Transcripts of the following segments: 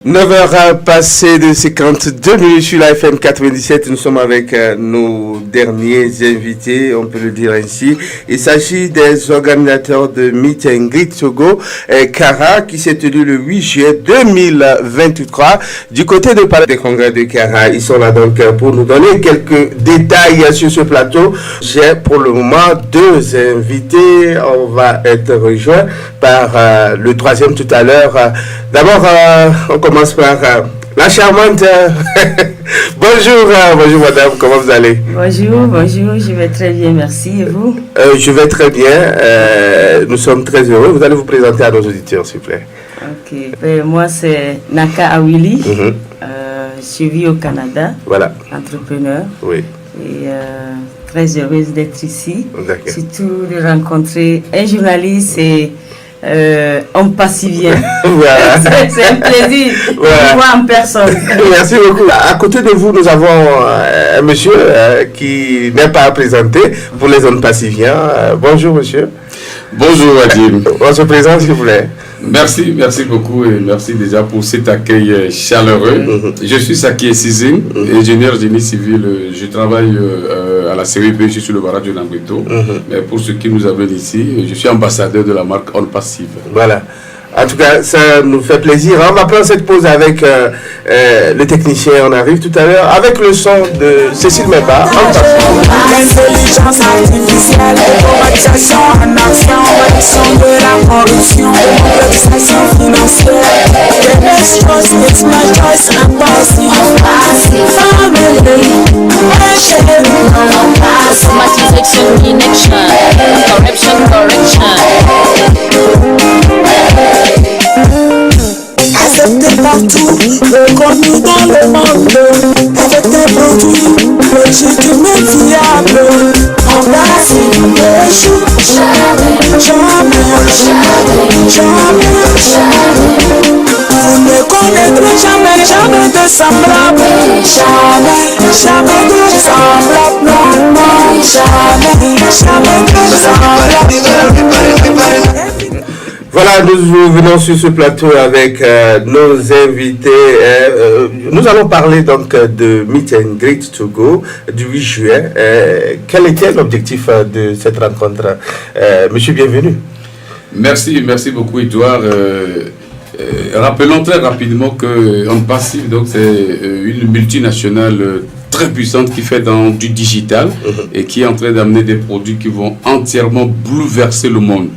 9h passées de 52 minutes sur la FM 97. Nous sommes avec nos derniers invités, on peut le dire ainsi. Il s'agit des organisateurs de Meet and Greet Togo, Kara, qui s'est tenu le 8 juillet 2023 du côté de Palais des Congrès de Kara. Ils sont là donc pour nous donner quelques détails sur ce plateau. J'ai pour le moment deux invités. On va être rejoints par le troisième tout à l'heure. D'abord, on commence par la charmante. Bonjour madame, comment vous allez? Bonjour, je vais très bien, merci. Et vous? Je vais très bien, nous sommes très heureux. Vous allez vous présenter à nos auditeurs, s'il vous plaît. Ok, moi c'est Naka Awili, je vis au Canada, voilà. Entrepreneur. Oui. Et très heureuse d'être ici, d'accord. Surtout de rencontrer un journaliste et on passe si bien. Voilà. C'est un plaisir de vous voir en personne. Merci beaucoup. À côté de vous, nous avons un monsieur qui n'est pas à présenter pour les zones passiviens. Bonjour monsieur. Bonjour Adim. On se présente s'il vous plaît. Merci beaucoup et merci déjà pour cet accueil chaleureux. Je suis Saki Sizing, ingénieur génie civil. Je travaille à la série B, je suis sur le barrage de Nambrito. Mais pour ceux qui nous amènent ici, je suis ambassadeur de la marque On Passive. Voilà. En tout cas, ça nous fait plaisir. On va prendre cette pause avec le technicien. On arrive tout à l'heure avec le son de Cécile Meba. L'intelligence artificielle, automatisation en action, réduction de la corruption, démocratisation financière. The next choice is my choice and policy. Family, automatisation in action, corruption correction. Accepté partout, reconnu dans le monde, avec des produits légitimes et fiables. On passe, échoue, jamais. Vous ne connaîtrez jamais de semblable. Jamais de semblable, non, jamais de semblable. Voilà, nous venons sur ce plateau avec nos invités. Nous allons parler donc de Meet and Greet Togo du 8 juillet. Quel était l'objectif de cette rencontre? Monsieur, bienvenue. Merci beaucoup Edouard. Rappelons très rapidement que On Passive, donc c'est une multinationale très puissante qui fait du digital et qui est en train d'amener des produits qui vont entièrement bouleverser le monde.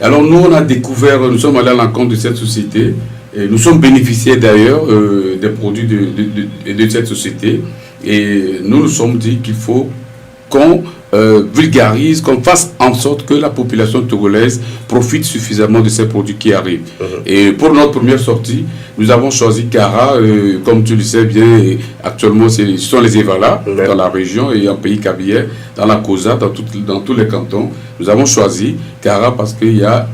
Alors nous, on a découvert, nous sommes allés à l'encontre de cette société et nous sommes bénéficiaires d'ailleurs des produits de cette société et nous nous sommes dit qu'il faut qu'on vulgarise, qu'on fasse en sorte que la population togolaise profite suffisamment de ces produits qui arrivent. Et pour notre première sortie, nous avons choisi Kara, comme tu le sais bien, actuellement ce sont les Evala dans la région et en pays Kabylie, dans la Kosa, dans tous les cantons. Nous avons choisi Kara parce qu'il y a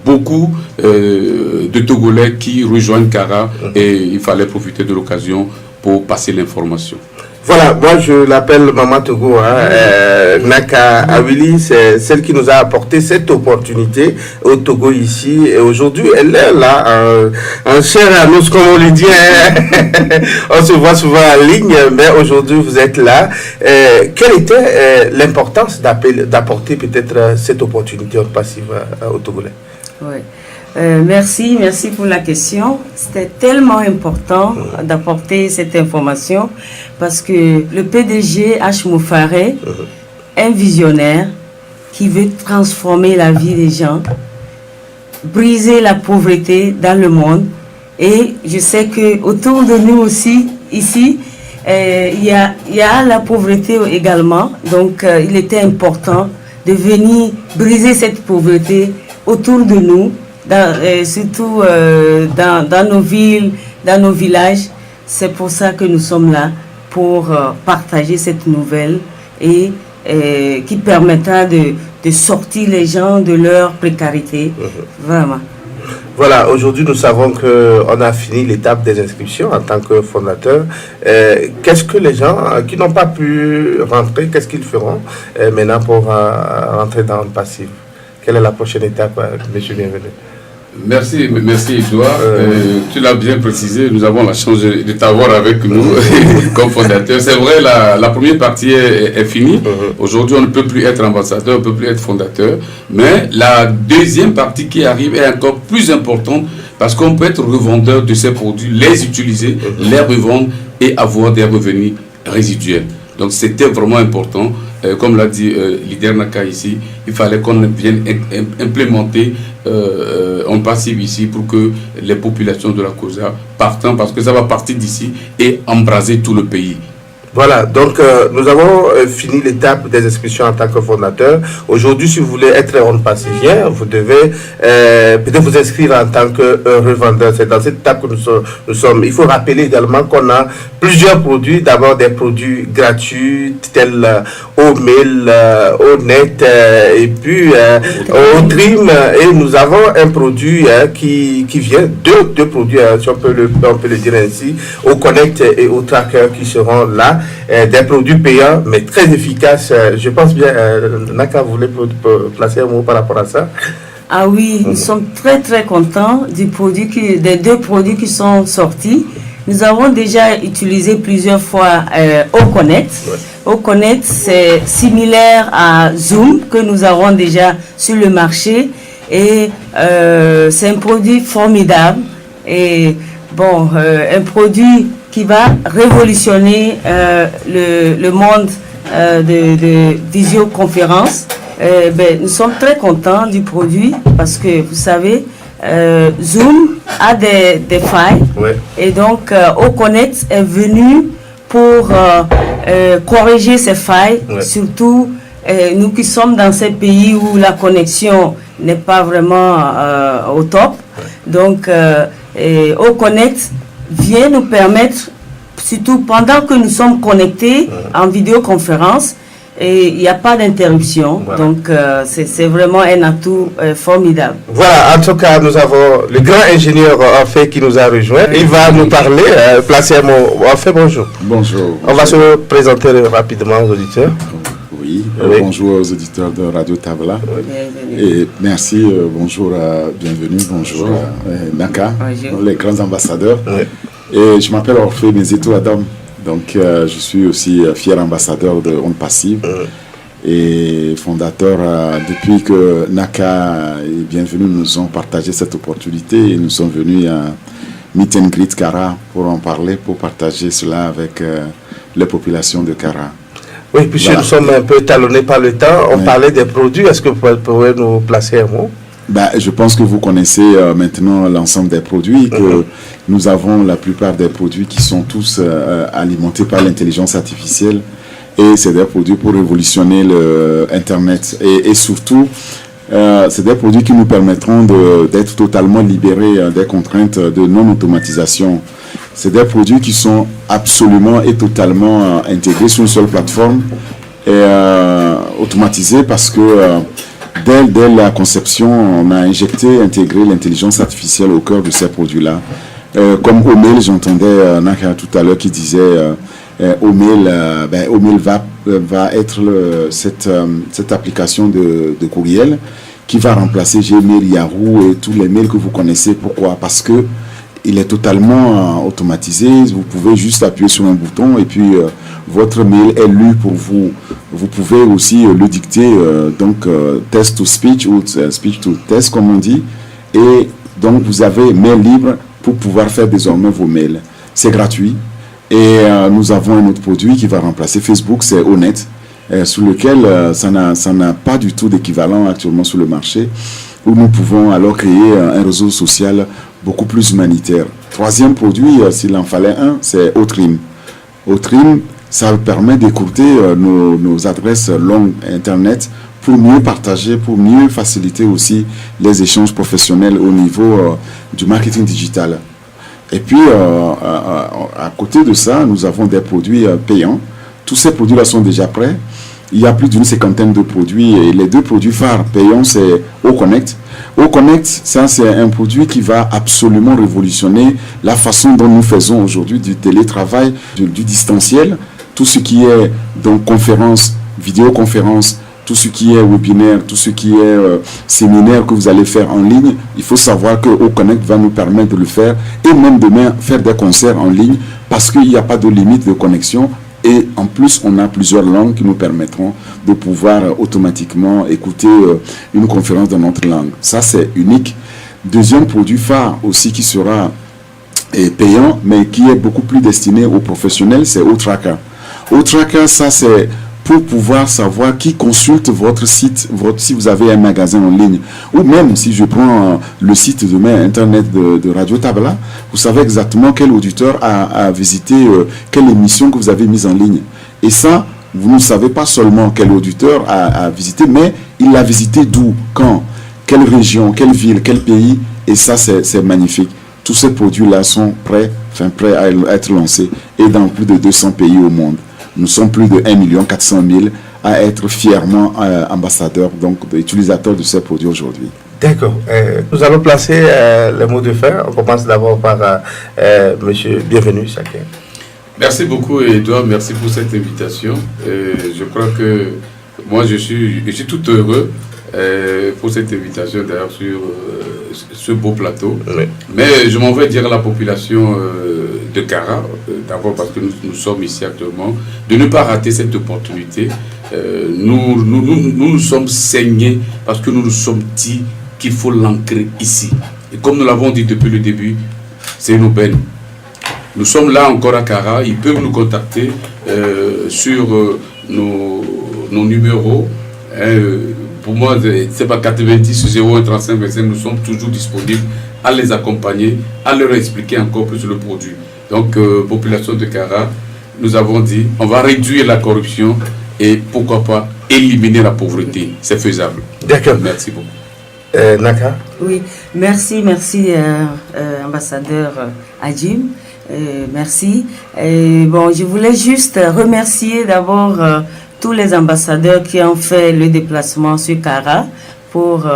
beaucoup de Togolais qui rejoignent Kara et il fallait profiter de l'occasion pour passer l'information. Voilà, moi je l'appelle Maman Togo, Naka Awili, c'est celle qui nous a apporté cette opportunité au Togo ici. Et aujourd'hui, elle est là, en chair à nous, comme on le dit. On se voit souvent en ligne, mais aujourd'hui vous êtes là. Quelle était l'importance d'apporter peut-être cette opportunité passive au Togolais? Oui. Merci pour la question. C'était tellement important d'apporter cette information parce que le PDG H. Moufaré, un visionnaire qui veut transformer la vie des gens, briser la pauvreté dans le monde. Et je sais que autour de nous aussi, ici, il y a la pauvreté également. Donc, il était important de venir briser cette pauvreté autour de nous. Surtout dans nos villes, dans nos villages. C'est pour ça que nous sommes là, pour partager cette nouvelle et qui permettra de sortir les gens de leur précarité. Vraiment. Voilà, aujourd'hui nous savons qu'on a fini l'étape des inscriptions en tant que fondateur. Qu'est-ce que les gens qui n'ont pas pu rentrer, qu'est-ce qu'ils feront maintenant pour rentrer dans le passif? Quelle est la prochaine étape, monsieur? Bienvenue. Merci Edouard. Tu l'as bien précisé, nous avons la chance de t'avoir avec nous comme fondateur. C'est vrai, la première partie est finie. Aujourd'hui, on ne peut plus être ambassadeur, on ne peut plus être fondateur. Mais la deuxième partie qui arrive est encore plus importante parce qu'on peut être revendeur de ces produits, les utiliser, les revendre et avoir des revenus résiduels. Donc c'était vraiment important. Comme l'a dit Leader Naka ici, il fallait qu'on vienne implémenter en passif ici pour que les populations de la COSA partent, parce que ça va partir d'ici et embraser tout le pays. Voilà, donc nous avons fini l'étape des inscriptions en tant que fondateur. Aujourd'hui, si vous voulez être un passagien, vous devez peut-être vous inscrire en tant que revendeur. C'est dans cette étape que nous sommes. Il faut rappeler également qu'on a plusieurs produits. D'abord des produits gratuits tels Omail, Onet et puis Otrim. Et nous avons un produit qui vient, deux produits, si on peut le dire ainsi, au Connect et au Tracker qui seront là. Des produits payants mais très efficaces. Je pense bien, Naka voulait placer un mot par rapport à ça. Ah oui, nous sommes très très contents des deux produits qui sont sortis. Nous avons déjà utilisé plusieurs fois Oconnect. Oconnect, c'est similaire à Zoom que nous avons déjà sur le marché et c'est un produit formidable et bon, un produit qui va révolutionner le monde de visioconférence. Nous sommes très contents du produit parce que vous savez, Zoom a des failles et donc Oconnect est venu pour corriger ces failles, surtout nous qui sommes dans ces pays où la connexion n'est pas vraiment au top. Donc Oconnect vient nous permettre, surtout pendant que nous sommes connectés en vidéoconférence, et il n'y a pas d'interruption. Voilà. Donc c'est vraiment un atout formidable. Voilà, en tout cas, nous avons le grand ingénieur en fait qui nous a rejoint. Il va nous parler, placer un mot. En fait, bonjour. Bonjour. On va se présenter rapidement aux auditeurs. Oui, bonjour aux auditeurs de Radio Tabla. Et merci, bonjour, bienvenue, bonjour Naka, les grands ambassadeurs. Et je m'appelle Orphée Mezeto Adam, donc je suis aussi fier ambassadeur de Onde Passive et fondateur. Depuis que Naka est bienvenu, nous avons partagé cette opportunité et nous sommes venus à Meet and Greet Kara pour en parler, pour partager cela avec les populations de Kara. Oui, puisque nous sommes un peu talonnés par le temps, on parlait des produits. Est-ce que vous pouvez nous placer un mot? Je pense que vous connaissez maintenant l'ensemble des produits, que nous avons la plupart des produits qui sont tous alimentés par l'intelligence artificielle et c'est des produits pour révolutionner Internet et surtout c'est des produits qui nous permettront d'être totalement libérés des contraintes de non-automatisation. C'est des produits qui sont absolument et totalement intégrés sur une seule plateforme et automatisés parce que dès la conception, on a intégré l'intelligence artificielle au cœur de ces produits-là. Comme Omail, j'entendais Naka tout à l'heure qui disait Omail va être cette application de courriel qui va remplacer Gmail, Yahoo et tous les mails que vous connaissez. Pourquoi? Parce que il est totalement automatisé. Vous pouvez juste appuyer sur un bouton et puis votre mail est lu pour vous. Vous pouvez aussi le dicter, text to speech ou speech to text comme on dit. Et donc vous avez mail libre pour pouvoir faire désormais vos mails. C'est gratuit. Et nous avons un autre produit qui va remplacer Facebook, c'est Onet, sur lequel ça n'a pas du tout d'équivalent actuellement sur le marché, où nous pouvons alors créer un réseau social beaucoup plus humanitaire. Troisième produit, s'il en fallait un, c'est Otrim. Otrim, ça permet d'écourter nos adresses longues Internet pour mieux partager, pour mieux faciliter aussi les échanges professionnels au niveau du marketing digital. Et puis, à côté de ça, nous avons des produits payants. Tous ces produits-là sont déjà prêts. Il y a plus d'une cinquantaine de produits et les deux produits phares payants, c'est Oconnect. Oconnect, ça c'est un produit qui va absolument révolutionner la façon dont nous faisons aujourd'hui du télétravail, du distanciel, tout ce qui est donc conférence, vidéoconférence, tout ce qui est webinaire, tout ce qui est séminaire que vous allez faire en ligne, il faut savoir que Oconnect va nous permettre de le faire et même demain faire des concerts en ligne parce qu'il n'y a pas de limite de connexion. Et en plus, on a plusieurs langues qui nous permettront de pouvoir automatiquement écouter une conférence dans notre langue. Ça, c'est unique. Deuxième produit phare aussi qui sera payant, mais qui est beaucoup plus destiné aux professionnels, c'est O-Tracker. O-Tracker, ça, c'est pour pouvoir savoir qui consulte votre site, si vous avez un magasin en ligne, ou même si je prends le site demain internet de Radio Tabla, vous savez exactement quel auditeur a visité quelle émission que vous avez mise en ligne. Et ça, vous ne savez pas seulement quel auditeur a visité, mais il l'a visité d'où, quand, quelle région, quelle ville, quel pays, et ça c'est magnifique. Tous ces produits-là sont prêts à être lancés et dans plus de 200 pays au monde. Nous sommes plus de 1 400 000 à être fièrement ambassadeurs, donc utilisateurs de ces produits aujourd'hui. D'accord. Nous allons placer les mots de fin. On commence d'abord par Monsieur Bienvenu Saké. Merci beaucoup Edouard, merci pour cette invitation. Je crois que moi je suis tout heureux pour cette invitation d'ailleurs sur ce beau plateau. Oui. Mais je m'en vais dire à la population de Kara, d'abord parce que nous sommes ici actuellement, de ne pas rater cette opportunité. Nous sommes saignés parce que nous nous sommes dit qu'il faut l'ancrer ici. Et comme nous l'avons dit depuis le début, c'est une aubaine. Nous sommes là encore à Kara, ils peuvent nous contacter sur nos numéros. Pour moi, c'est pas 90 01 35 25, nous sommes toujours disponibles à les accompagner, à leur expliquer encore plus le produit. Donc, population de Kara, nous avons dit, on va réduire la corruption et pourquoi pas éliminer la pauvreté. C'est faisable. D'accord. Merci beaucoup. Naka? Oui, merci, ambassadeur Adjim. Merci. Bon, je voulais juste remercier d'abord tous les ambassadeurs qui ont fait le déplacement sur Kara pour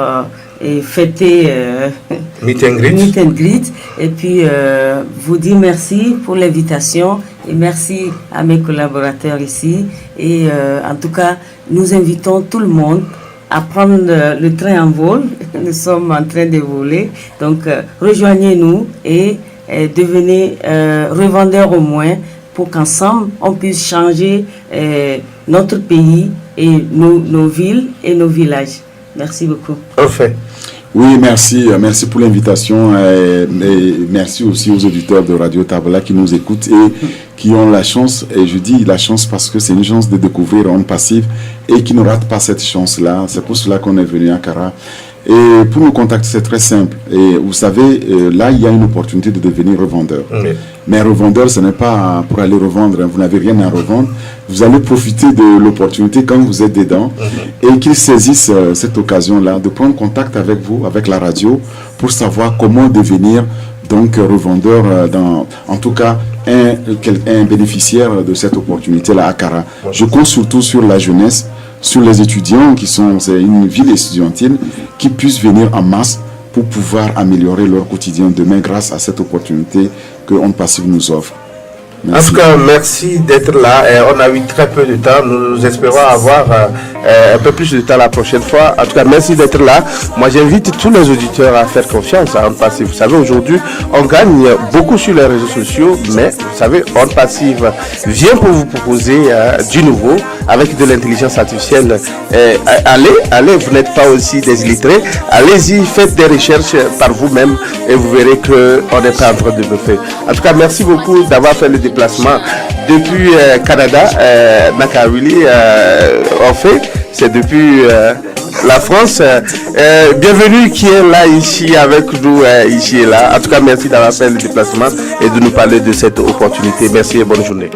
fêter Meet and Greet. Et puis vous dire merci pour l'invitation et merci à mes collaborateurs ici. Et en tout cas, nous invitons tout le monde à prendre le train en vol. Nous sommes en train de voler. Donc rejoignez-nous et devenez revendeurs au moins pour qu'ensemble on puisse changer notre pays et nos villes et nos villages. Merci beaucoup. Parfait. Oui, merci pour l'invitation et merci aussi aux auditeurs de Radio Tabla qui nous écoutent et qui ont la chance, et je dis la chance parce que c'est une chance de découvrir Ondes Passives et qui ne ratent pas cette chance-là. C'est pour cela qu'on est venu à Kara. Et pour nous contacter, c'est très simple. Et vous savez, là, il y a une opportunité de devenir revendeur. Oui. Mais revendeur, ce n'est pas pour aller revendre. Vous n'avez rien à revendre. Vous allez profiter de l'opportunité quand vous êtes dedans. Et qu'ils saisissent cette occasion-là de prendre contact avec vous, avec la radio, pour savoir comment devenir donc revendeur, en tout cas un bénéficiaire de cette opportunité-là à Kara. Je compte surtout sur la jeunesse, sur les étudiants c'est une ville estudiantine qui puissent venir en masse pour pouvoir améliorer leur quotidien demain grâce à cette opportunité que Ondes Passives nous offre. Merci. En tout cas, merci d'être là. On a eu très peu de temps. Nous espérons avoir un peu plus de temps la prochaine fois. En tout cas, merci d'être là. Moi, j'invite tous les auditeurs à faire confiance à Ondes Passives. Vous savez, aujourd'hui, on gagne beaucoup sur les réseaux sociaux, mais vous savez, Ondes Passives vient pour vous proposer du nouveau avec de l'intelligence artificielle. Allez, vous n'êtes pas aussi désillustrés. Allez-y, faites des recherches par vous-même et vous verrez qu'on n'est pas en train de bluffer. En tout cas, merci beaucoup d'avoir fait le déplacement depuis Canada. Nakawili, en fait, c'est depuis la France. Bienvenue qui est là, ici, avec nous, ici et là. En tout cas, merci d'avoir fait le déplacement et de nous parler de cette opportunité. Merci et bonne journée.